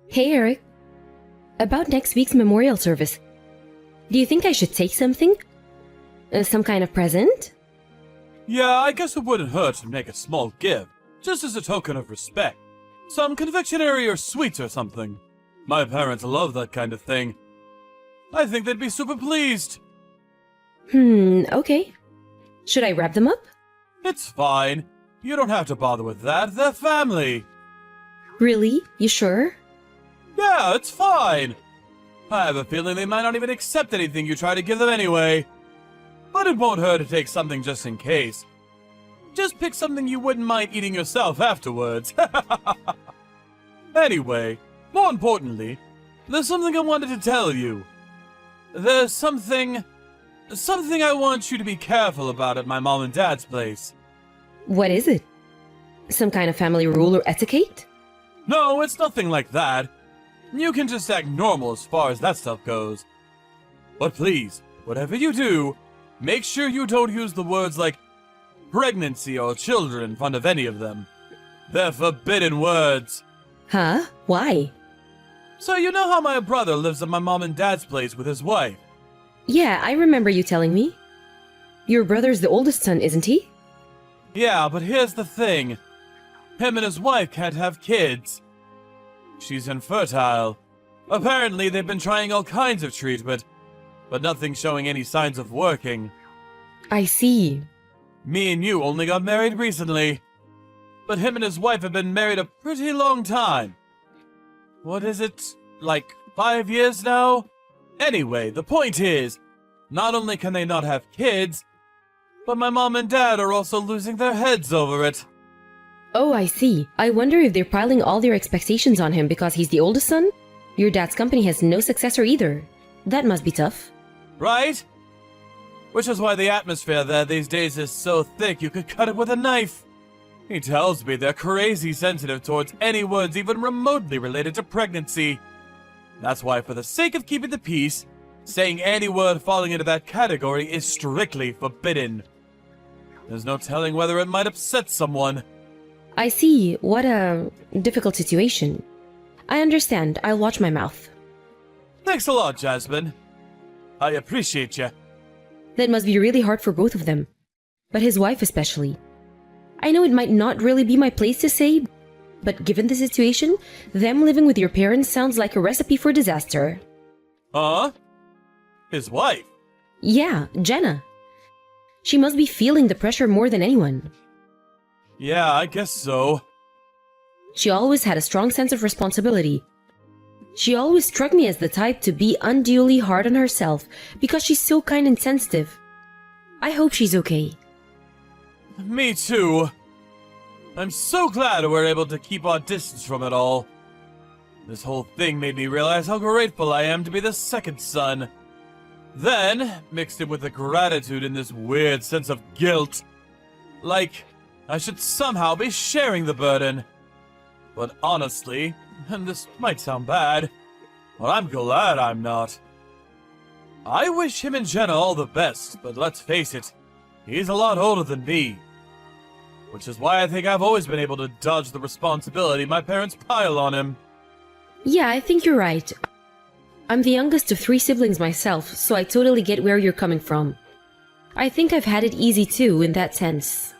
Hey Eric, about next week's memorial service. Do you think I should take something? Some kind of present? Yeah, I guess it wouldn't hurt to make a small gift, just as a token of respect. Some confectionery or sweets or something. My parents love that kind of thing. I think they'd be super pleased. Okay. Should I wrap them up? It's fine. You don't have to bother with that. They're family. Really? You sure? Yeah, it's fine. I have a feeling they might not even accept anything you try to give them anyway. But it won't hurt to take something just in case. Just pick something you wouldn't mind eating yourself afterwards. Anyway, more importantly, there's something I wanted to tell you. There's something I want you to be careful about at my mom and dad's place. What is it? Some kind of family rule or etiquette? No, it's nothing like that. You can just act normal as far as that stuff goes. But please, whatever you do, make sure you don't use the words like pregnancy or children in front of any of them. They're forbidden words. Huh? Why? So you know how my brother lives at my mom and dad's place with his wife? Yeah, I remember you telling me. Your brother's the oldest son, isn't he? Yeah, but here's the thing. Him and his wife can't have kids. She's infertile. Apparently, they've been trying all kinds of treatment, but nothing's showing any signs of working. I see. Me and you only got married recently. But him and his wife have been married a pretty long time. What is it? Like 5 years now? Anyway, the point is, not only can they not have kids, but my mom and dad are also losing their heads over it. Oh, I see. I wonder if they're piling all their expectations on him because he's the oldest son? Your dad's company has no successor either. That must be tough. Right? Which is why the atmosphere there these days is so thick you could cut it with a knife. He tells me they're crazy sensitive towards any words even remotely related to pregnancy. That's why, for the sake of keeping the peace, saying any word falling into that category is strictly forbidden. There's no telling whether it might upset someone. I see. What a difficult situation. I understand. I'll watch my mouth. Thanks a lot, Jasmine. I appreciate you. That must be really hard for both of them. But his wife especially. I know it might not really be my place to say, but given the situation, them living with your parents sounds like a recipe for disaster. Huh? His wife? Yeah, Jenna. She must be feeling the pressure more than anyone. Yeah, I guess so. She always had a strong sense of responsibility. She always struck me as the type to be unduly hard on herself because she's so kind and sensitive. I hope she's okay. Me too. I'm so glad we're able to keep our distance from it all. This whole thing made me realize how grateful I am to be the second son. Then, mixed in with the gratitude and this weird sense of guilt. Like, I should somehow be sharing the burden. But honestly, and this might sound bad, but I'm glad I'm not. I wish him and Jenna all the best, but let's face it, he's a lot older than me. Which is why I think I've always been able to dodge the responsibility my parents pile on him. Yeah, I think you're right. I'm the youngest of 3 siblings myself, so I totally get where you're coming from. I think I've had it easy too, in that sense.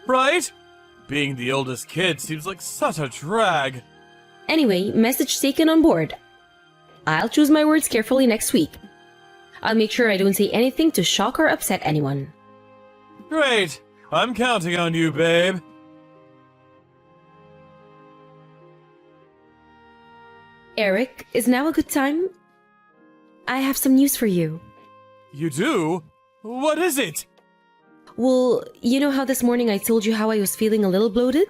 Right? Being the oldest kid seems like such a drag. Anyway, message taken on board. I'll choose my words carefully next week. I'll make sure I don't say anything to shock or upset anyone. Great! I'm counting on you, babe. Eric, is now a good time? I have some news for you. You do? What is it? Well, you know how this morning I told you how I was feeling a little bloated?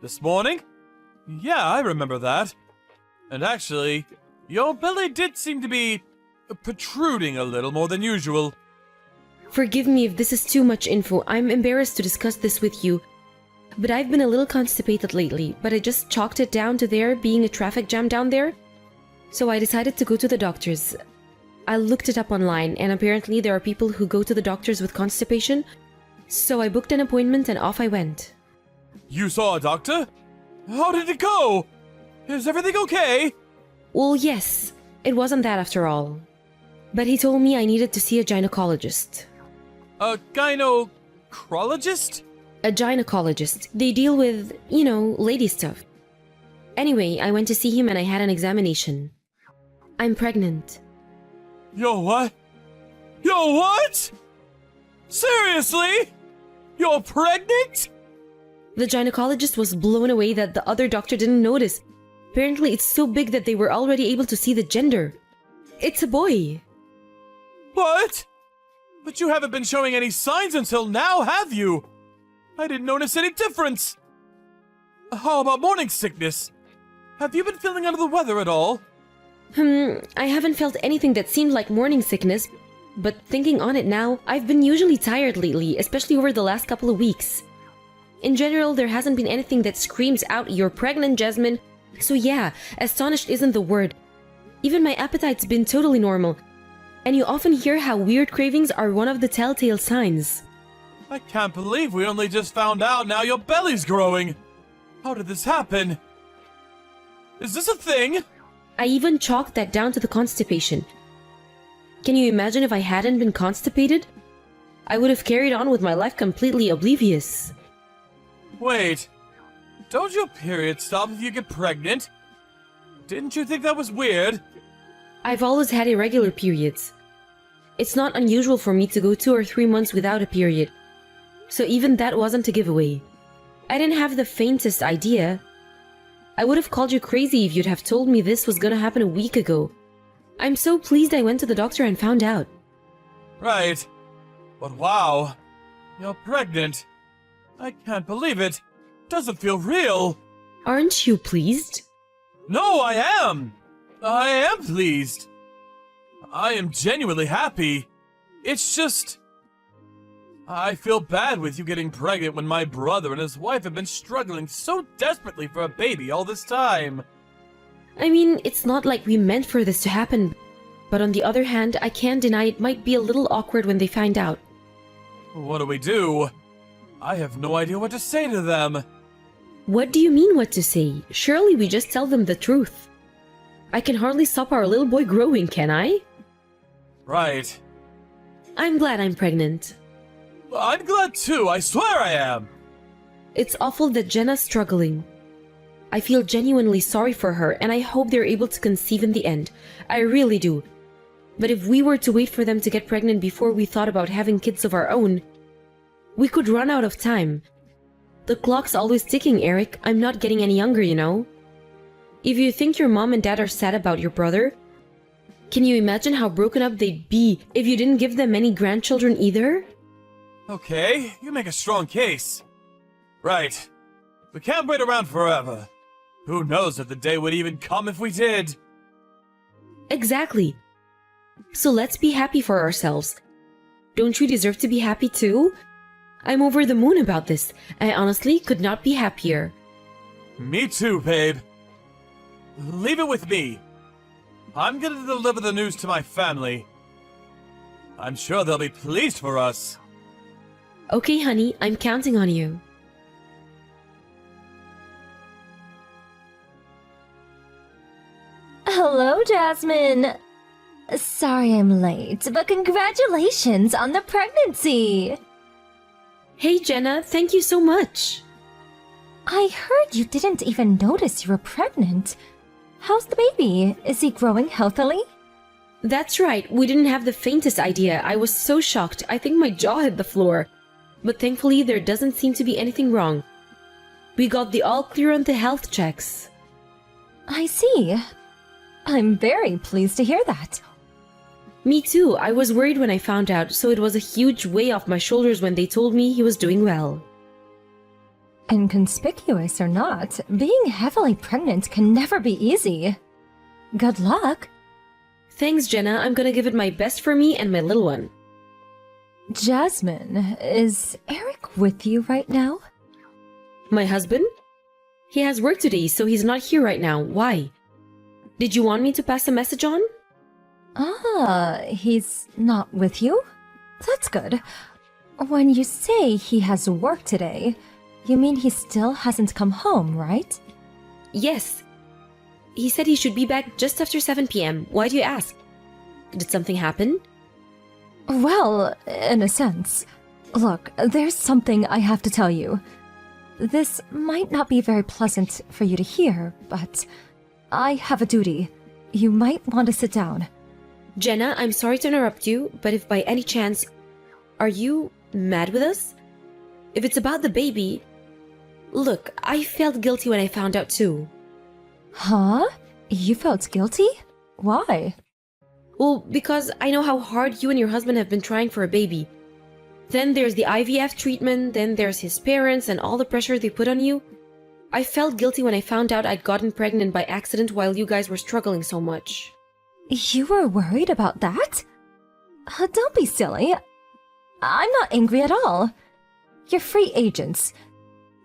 This morning? Yeah, I remember that. And actually, your belly did seem to be protruding a little more than usual. Forgive me if this is too much info. I'm embarrassed to discuss this with you. But I've been a little constipated lately, but I just chalked it down to there being a traffic jam down there. So I decided to go to the doctor's. I looked it up online, and apparently there are people who go to the doctors with constipation. So I booked an appointment and off I went. You saw a doctor? How did it go? Is everything okay? Well, yes, it wasn't that after all. But he told me I needed to see a gynecologist. A gynecologist? A gynecologist. They deal with, lady stuff. Anyway, I went to see him and I had an examination. I'm pregnant. Yo, what? Yo, what? Seriously? You're pregnant? The gynecologist was blown away that the other doctor didn't notice. Apparently, it's so big that they were already able to see the gender. It's a boy. What? But you haven't been showing any signs until now, have you? I didn't notice any difference. How about morning sickness? Have you been feeling under the weather at all? I haven't felt anything that seemed like morning sickness, but thinking on it now, I've been usually tired lately, especially over the last couple of weeks. In general, there hasn't been anything that screams out, "You're pregnant, Jasmine." So yeah, astonished isn't the word. Even my appetite's been totally normal. And you often hear how weird cravings are one of the telltale signs. I can't believe we only just found out now your belly's growing. How did this happen? Is this a thing? I even chalked that down to the constipation. Can you imagine if I hadn't been constipated? I would have carried on with my life completely oblivious. Wait, don't your periods stop if you get pregnant? Didn't you think that was weird? I've always had irregular periods. It's not unusual for me to go 2 or 3 months without a period. So even that wasn't a giveaway. I didn't have the faintest idea. I would have called you crazy if you'd have told me this was gonna happen a week ago. I'm so pleased I went to the doctor and found out. Right. But wow, you're pregnant. I can't believe it. Doesn't feel real. Aren't you pleased? No, I am. I am pleased. I am genuinely happy. It's just... I feel bad with you getting pregnant when my brother and his wife have been struggling so desperately for a baby all this time. I mean, it's not like we meant for this to happen. But on the other hand, I can't deny it might be a little awkward when they find out. What do we do? I have no idea what to say to them. What do you mean what to say? Surely we just tell them the truth. I can hardly stop our little boy growing, can I? Right. I'm glad I'm pregnant. I'm glad too, I swear I am. It's awful that Jenna's struggling. I feel genuinely sorry for her and I hope they're able to conceive in the end. I really do. But if we were to wait for them to get pregnant before we thought about having kids of our own, we could run out of time. The clock's always ticking, Eric. I'm not getting any younger, you know. If you think your mom and dad are sad about your brother, can you imagine how broken up they'd be if you didn't give them any grandchildren either? Okay, you make a strong case. Right. We can't wait around forever. Who knows if the day would even come if we did? Exactly. So let's be happy for ourselves. Don't you deserve to be happy too? I'm over the moon about this. I honestly could not be happier. Me too, babe. Leave it with me. I'm gonna deliver the news to my family. I'm sure they'll be pleased for us. Okay, honey, I'm counting on you. Hello, Jasmine. Sorry I'm late, but congratulations on the pregnancy. Hey, Jenna, thank you so much. I heard you didn't even notice you were pregnant. How's the baby? Is he growing healthily? That's right, we didn't have the faintest idea. I was so shocked, I think my jaw hit the floor. But thankfully, there doesn't seem to be anything wrong. We got the all clear on the health checks. I see. I'm very pleased to hear that. Me too, I was worried when I found out, so it was a huge weight off my shoulders when they told me he was doing well. Inconspicuous or not, being heavily pregnant can never be easy. Good luck. Thanks, Jenna, I'm gonna give it my best for me and my little one. Jasmine, is Eric with you right now? My husband? He has work today, so he's not here right now. Why? Did you want me to pass a message on? Ah, he's not with you? That's good. When you say he has work today, you mean he still hasn't come home, right? Yes. He said he should be back just after 7 p.m. Why do you ask? Did something happen? Well, in a sense. Look, there's something I have to tell you. This might not be very pleasant for you to hear, but I have a duty. You might want to sit down. Jenna, I'm sorry to interrupt you, but if by any chance, are you mad with us? If it's about the baby... Look, I felt guilty when I found out too. Huh? You felt guilty? Why? Well, because I know how hard you and your husband have been trying for a baby. Then there's the IVF treatment, then there's his parents and all the pressure they put on you. I felt guilty when I found out I'd gotten pregnant by accident while you guys were struggling so much. You were worried about that? Don't be silly. I'm not angry at all. You're free agents.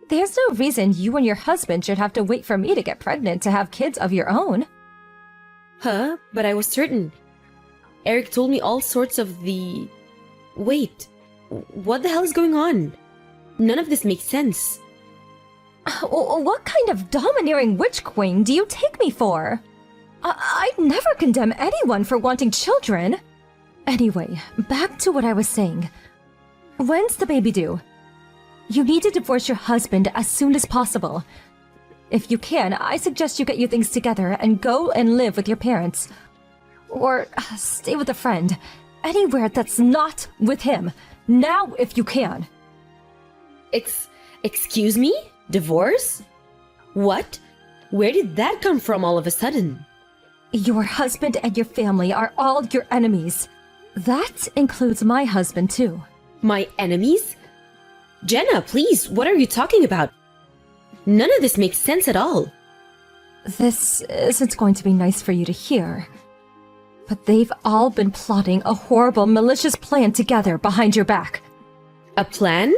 There's no reason you and your husband should have to wait for me to get pregnant to have kids of your own. Huh? But I was certain. Eric told me all sorts of the... Wait, what the hell is going on? None of this makes sense. What kind of domineering witch queen do you take me for? I'd never condemn anyone for wanting children. Anyway, back to what I was saying. When's the baby due? You need to divorce your husband as soon as possible. If you can, I suggest you get your things together and go and live with your parents. Or stay with a friend. Anywhere that's not with him. Now, if you can. Excuse me? Divorce? What? Where did that come from all of a sudden? Your husband and your family are all your enemies. That includes my husband, too. My enemies? Jenna, please, what are you talking about? None of this makes sense at all. This isn't going to be nice for you to hear. But they've all been plotting a horrible, malicious plan together behind your back. A plan?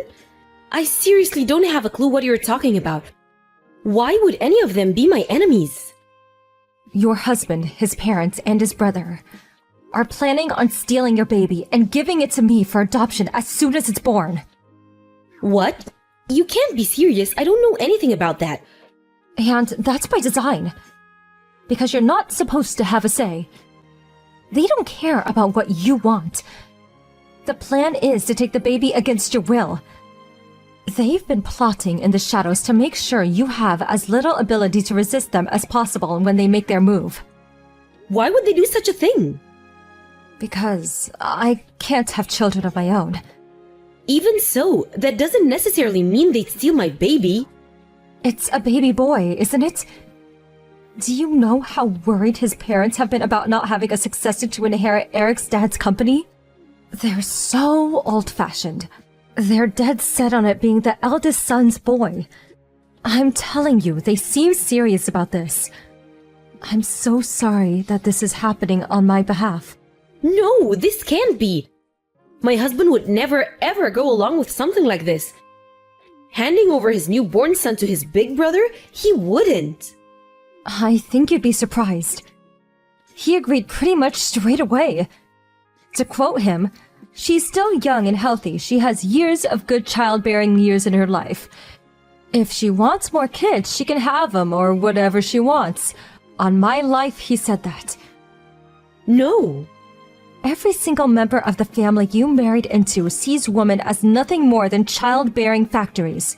I seriously don't have a clue what you're talking about. Why would any of them be my enemies? Your husband, his parents, and his brother are planning on stealing your baby and giving it to me for adoption as soon as it's born. What? You can't be serious. I don't know anything about that. And that's by design. Because you're not supposed to have a say. They don't care about what you want. The plan is to take the baby against your will. They've been plotting in the shadows to make sure you have as little ability to resist them as possible when they make their move. Why would they do such a thing? Because I can't have children of my own. Even so, that doesn't necessarily mean they'd steal my baby. It's a baby boy, isn't it? Do you know how worried his parents have been about not having a successor to inherit Eric's dad's company? They're so old-fashioned. They're dead set on it being the eldest son's boy. I'm telling you, they seem serious about this. I'm so sorry that this is happening on my behalf. No, this can't be. My husband would never ever go along with something like this. Handing over his newborn son to his big brother? He wouldn't. I think you'd be surprised. He agreed pretty much straight away. To quote him, "She's still young and healthy. She has years of good childbearing years in her life. If she wants more kids, she can have them or whatever she wants. On my life, he said that." No. Every single member of the family you married into sees women as nothing more than childbearing factories.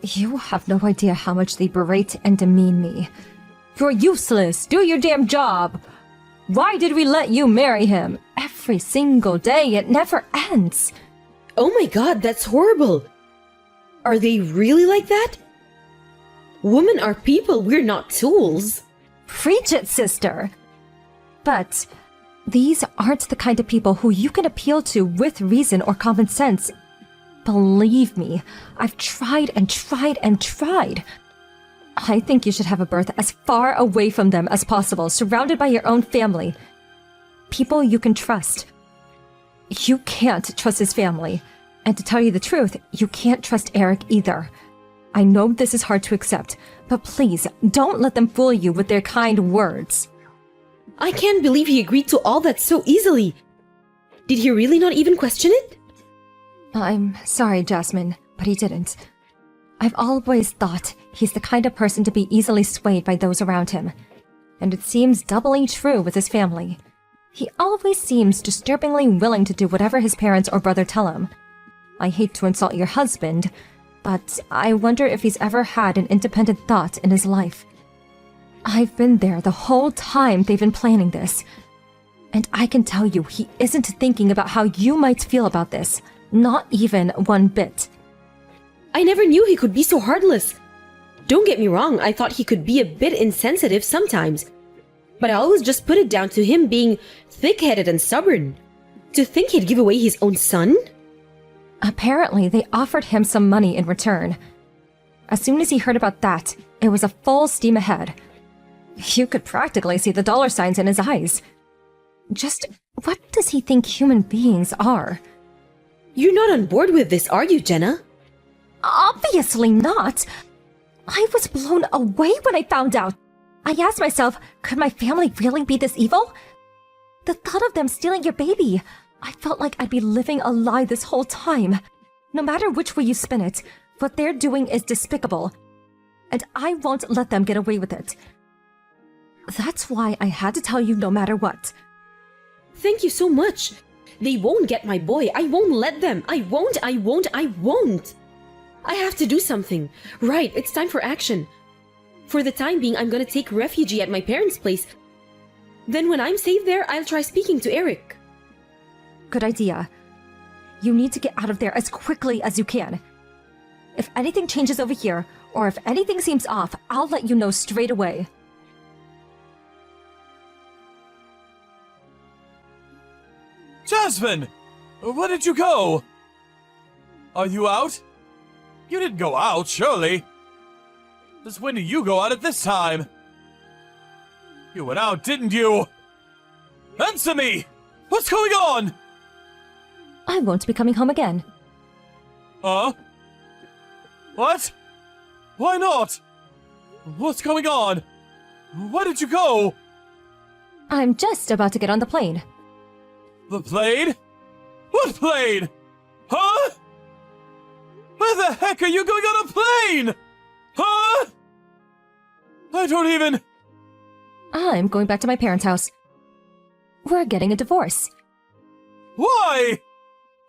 You have no idea how much they berate and demean me. "You're useless! Do your damn job! Why did we let you marry him?" Every single day, it never ends. Oh my god, that's horrible. Are they really like that? Women are people, we're not tools. Preach it, sister! But these aren't the kind of people who you can appeal to with reason or common sense. Believe me, I've tried and tried and tried. I think you should have a birth as far away from them as possible, surrounded by your own family. People you can trust. You can't trust his family. And to tell you the truth, you can't trust Eric either. I know this is hard to accept, but please, don't let them fool you with their kind words. I can't believe he agreed to all that so easily. Did he really not even question it? I'm sorry, Jasmine, but he didn't. I've always thought he's the kind of person to be easily swayed by those around him. And it seems doubly true with his family. He always seems disturbingly willing to do whatever his parents or brother tell him. I hate to insult your husband, but I wonder if he's ever had an independent thought in his life. I've been there the whole time they've been planning this. And I can tell you, he isn't thinking about how you might feel about this. Not even one bit. I never knew he could be so heartless. Don't get me wrong, I thought he could be a bit insensitive sometimes. But I always just put it down to him being thick-headed and stubborn. To think he'd give away his own son? Apparently, they offered him some money in return. As soon as he heard about that, it was a full steam ahead. You could practically see the dollar signs in his eyes. Just what does he think human beings are? You're not on board with this, are you, Jenna? Obviously not. I was blown away when I found out. I asked myself, could my family really be this evil? The thought of them stealing your baby, I felt like I'd be living a lie this whole time. No matter which way you spin it, what they're doing is despicable. And I won't let them get away with it. That's why I had to tell you no matter what. Thank you so much. They won't get my boy. I won't let them. I won't. I have to do something. Right, it's time for action. For the time being, I'm gonna take refuge at my parents' place. Then when I'm safe there, I'll try speaking to Eric. Good idea. You need to get out of there as quickly as you can. If anything changes over here, or if anything seems off, I'll let you know straight away. Jasmine! Where did you go? Are you out? You didn't go out, surely. Since when did you go out at this time? You went out, didn't you? Answer me! What's going on? I won't be coming home again. Huh? What? Why not? What's going on? Where did you go? I'm just about to get on the plane. The plane? What plane? Huh? Where the heck are you going on a plane? Huh? I don't even... I'm going back to my parents' house. We're getting a divorce. Why?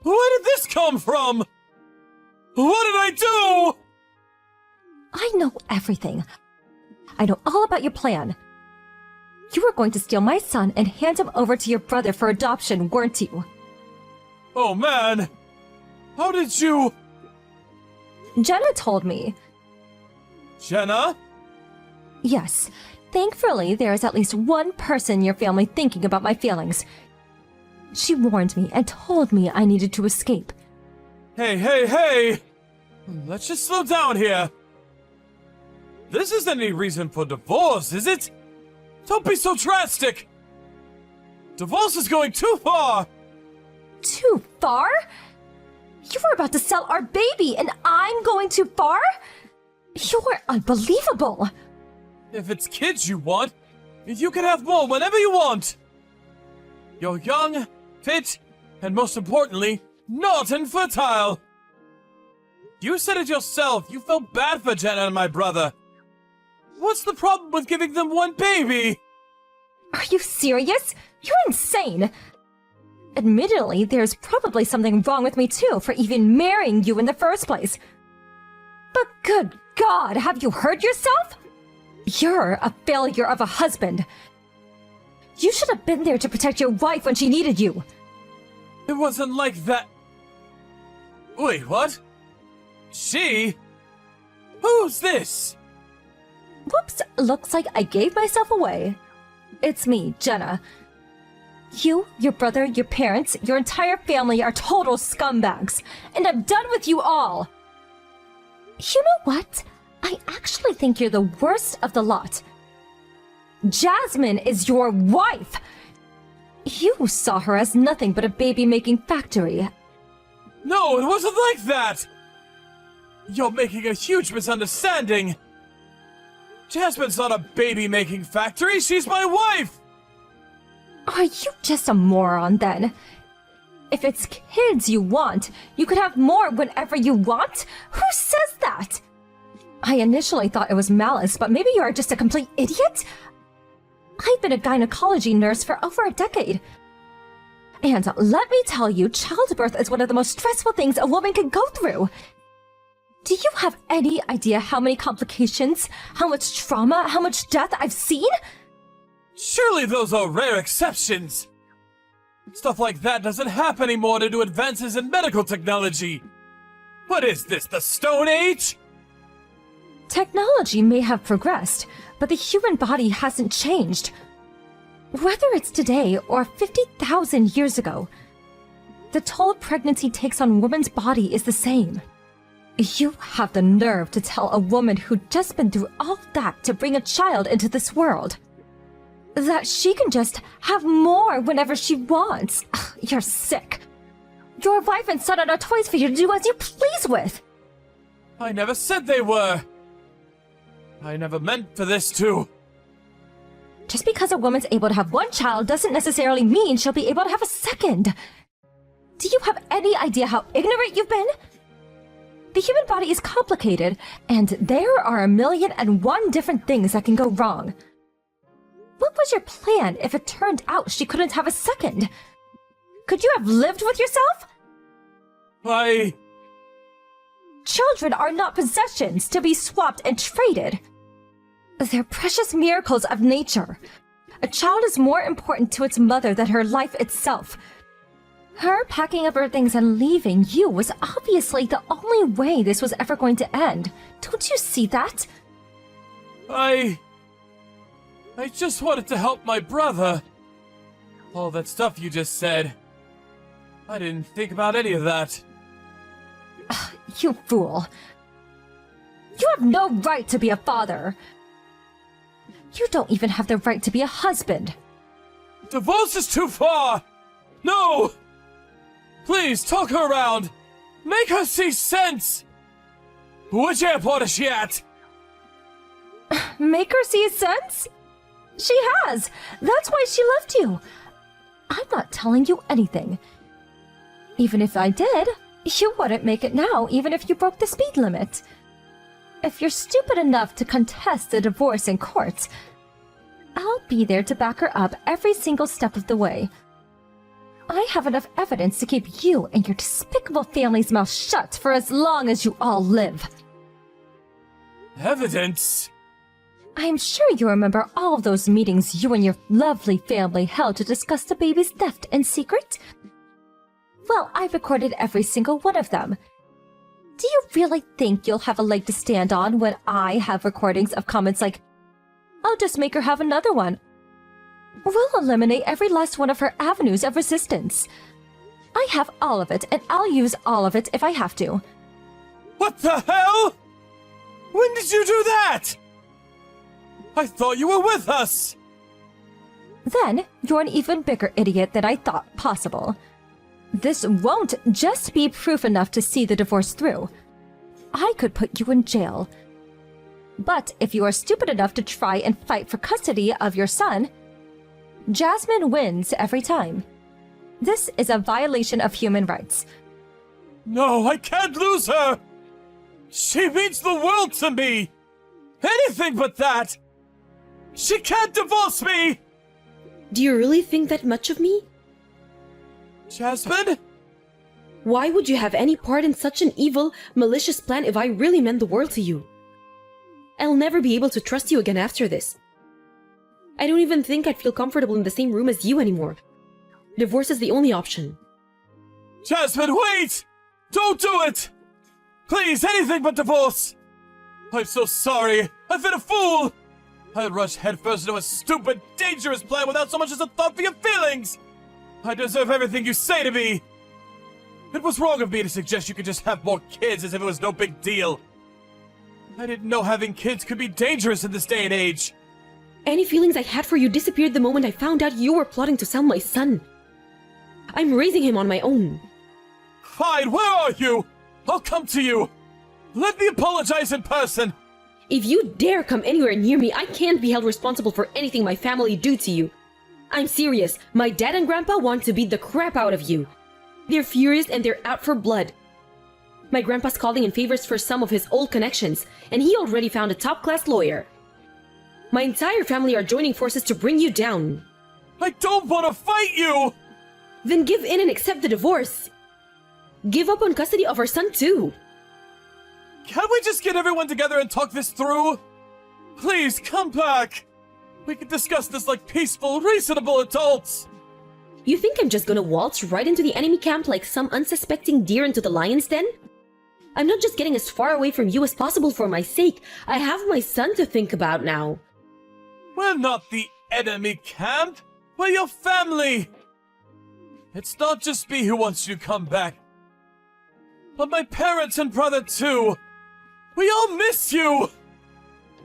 Where did this come from? What did I do? I know everything. I know all about your plan. You were going to steal my son and hand him over to your brother for adoption, weren't you? Oh man! How did you... Jenna told me. Jenna? Yes. Thankfully, there is at least one person in your family thinking about my feelings. She warned me and told me I needed to escape. Hey! Let's just slow down here. This isn't any reason for divorce, is it? Don't be so drastic! Divorce is going too far! Too far? You were about to sell our baby and I'm going too far? You're unbelievable! If it's kids you want, you can have more whenever you want! You're young, fit, and most importantly, not infertile! You said it yourself, you felt bad for Jenna and my brother. What's the problem with giving them one baby? Are you serious? You're insane! Admittedly, there's probably something wrong with me too for even marrying you in the first place. But good God, have you heard yourself? You're a failure of a husband. You should have been there to protect your wife when she needed you. It wasn't like that. Wait, what? She? Who's this? Whoops, looks like I gave myself away. It's me, Jenna. You, your brother, your parents, your entire family are total scumbags, and I'm done with you all. You know what? I actually think you're the worst of the lot. Jasmine is your wife! You saw her as nothing but a baby-making factory. No, it wasn't like that! You're making a huge misunderstanding! Jasmine's not a baby-making factory, she's my wife! Are you just a moron, then? If it's kids you want, you could have more whenever you want? Who says that? I initially thought it was malice, but maybe you are just a complete idiot? I've been a gynecology nurse for over a decade. And let me tell you, childbirth is one of the most stressful things a woman can go through. Do you have any idea how many complications, how much trauma, how much death I've seen? Surely those are rare exceptions! Stuff like that doesn't happen anymore due to advances in medical technology! What is this, the Stone Age? Technology may have progressed, but the human body hasn't changed. Whether it's today or 50,000 years ago, the toll pregnancy takes on a woman's body is the same. You have the nerve to tell a woman who'd just been through all that to bring a child into this world that she can just have more whenever she wants. Ugh, you're sick. Your wife and son are not toys for you to do as you please with. I never said they were. I never meant for this to. Just because a woman's able to have one child doesn't necessarily mean she'll be able to have a second. Do you have any idea how ignorant you've been? The human body is complicated, and there are 1,000,001 different things that can go wrong. What was your plan if it turned out she couldn't have a second? Could you have lived with yourself? Children are not possessions to be swapped and traded. They're precious miracles of nature. A child is more important to its mother than her life itself. Her packing up her things and leaving you was obviously the only way this was ever going to end. Don't you see that? I just wanted to help my brother. All that stuff you just said. I didn't think about any of that. You fool. You have no right to be a father. You don't even have the right to be a husband. Divorce is too far! No! Please, talk her around! Make her see sense! Which airport is she at? Make her see sense? She has! That's why she left you! I'm not telling you anything. Even if I did, you wouldn't make it now, even if you broke the speed limit. If you're stupid enough to contest the divorce in court, I'll be there to back her up every single step of the way. I have enough evidence to keep you and your despicable family's mouth shut for as long as you all live. Evidence? I'm sure you remember all of those meetings you and your lovely family held to discuss the baby's theft in secret? Well, I recorded every single one of them. Do you really think you'll have a leg to stand on when I have recordings of comments like, "I'll just make her have another one"? We'll eliminate every last one of her avenues of resistance. I have all of it, and I'll use all of it if I have to. What the hell? When did you do that? I thought you were with us! Then, you're an even bigger idiot than I thought possible. This won't just be proof enough to see the divorce through. I could put you in jail. But if you are stupid enough to try and fight for custody of your son, Jasmine wins every time. This is a violation of human rights. No, I can't lose her! She means the world to me! Anything but that! She can't divorce me! Do you really think that much of me? Jasmine? Why would you have any part in such an evil, malicious plan if I really meant the world to you? I'll never be able to trust you again after this. I don't even think I'd feel comfortable in the same room as you anymore. Divorce is the only option. Jasmine, wait! Don't do it! Please, anything but divorce! I'm so sorry. I've been a fool! I rushed headfirst into a stupid, dangerous plan without so much as a thought for your feelings! I deserve everything you say to me! It was wrong of me to suggest you could just have more kids as if it was no big deal. I didn't know having kids could be dangerous in this day and age. Any feelings I had for you disappeared the moment I found out you were plotting to sell my son. I'm raising him on my own. Fine, where are you? I'll come to you. Let me apologize in person. If you dare come anywhere near me, I can't be held responsible for anything my family do to you. I'm serious. My dad and grandpa want to beat the crap out of you. They're furious and they're out for blood. My grandpa's calling in favors for some of his old connections, and he already found a top-class lawyer. My entire family are joining forces to bring you down. I don't want to fight you! Then give in and accept the divorce. Give up on custody of our son too. Can't we just get everyone together and talk this through? Please, come back! We can discuss this like peaceful, reasonable adults! You think I'm just gonna waltz right into the enemy camp like some unsuspecting deer into the lion's den? I'm not just getting as far away from you as possible for my sake. I have my son to think about now. We're not the enemy camp! We're your family! It's not just me who wants you to come back, but my parents and brother too! We all miss you!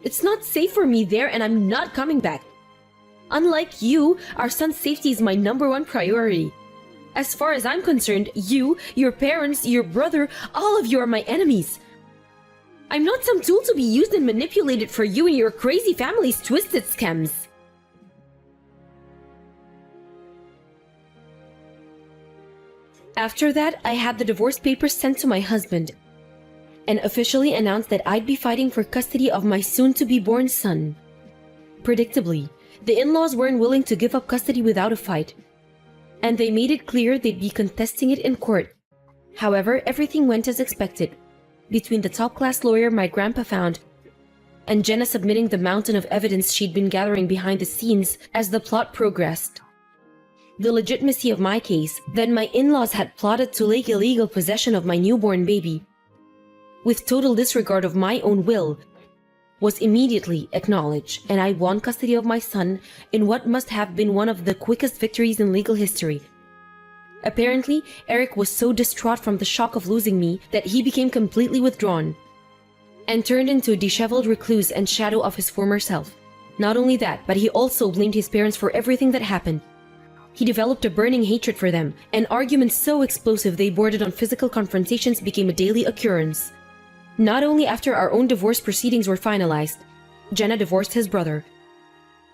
It's not safe for me there and I'm not coming back. Unlike you, our son's safety is my #1 priority. As far as I'm concerned, you, your parents, your brother, all of you are my enemies. I'm not some tool to be used and manipulated for you and your crazy family's twisted schemes. After that, I had the divorce papers sent to my husband and officially announced that I'd be fighting for custody of my soon-to-be-born son. Predictably, the in-laws weren't willing to give up custody without a fight, and they made it clear they'd be contesting it in court. However, everything went as expected, between the top-class lawyer my grandpa found and Jenna submitting the mountain of evidence she'd been gathering behind the scenes as the plot progressed. The legitimacy of my case, that my in-laws had plotted to take illegal possession of my newborn baby, with total disregard of my own will, was immediately acknowledged, and I won custody of my son in what must have been one of the quickest victories in legal history. Apparently, Eric was so distraught from the shock of losing me that he became completely withdrawn and turned into a disheveled recluse and shadow of his former self. Not only that, but he also blamed his parents for everything that happened. He developed a burning hatred for them, and arguments so explosive they bordered on physical confrontations became a daily occurrence. Not only after our own divorce proceedings were finalized, Jenna divorced his brother.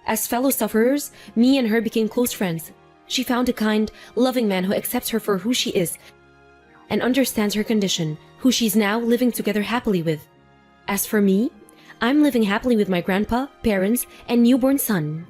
As fellow sufferers, me and her became close friends. She found a kind, loving man who accepts her for who she is and understands her condition, who she's now living together happily with. As for me, I'm living happily with my grandpa, parents, and newborn son.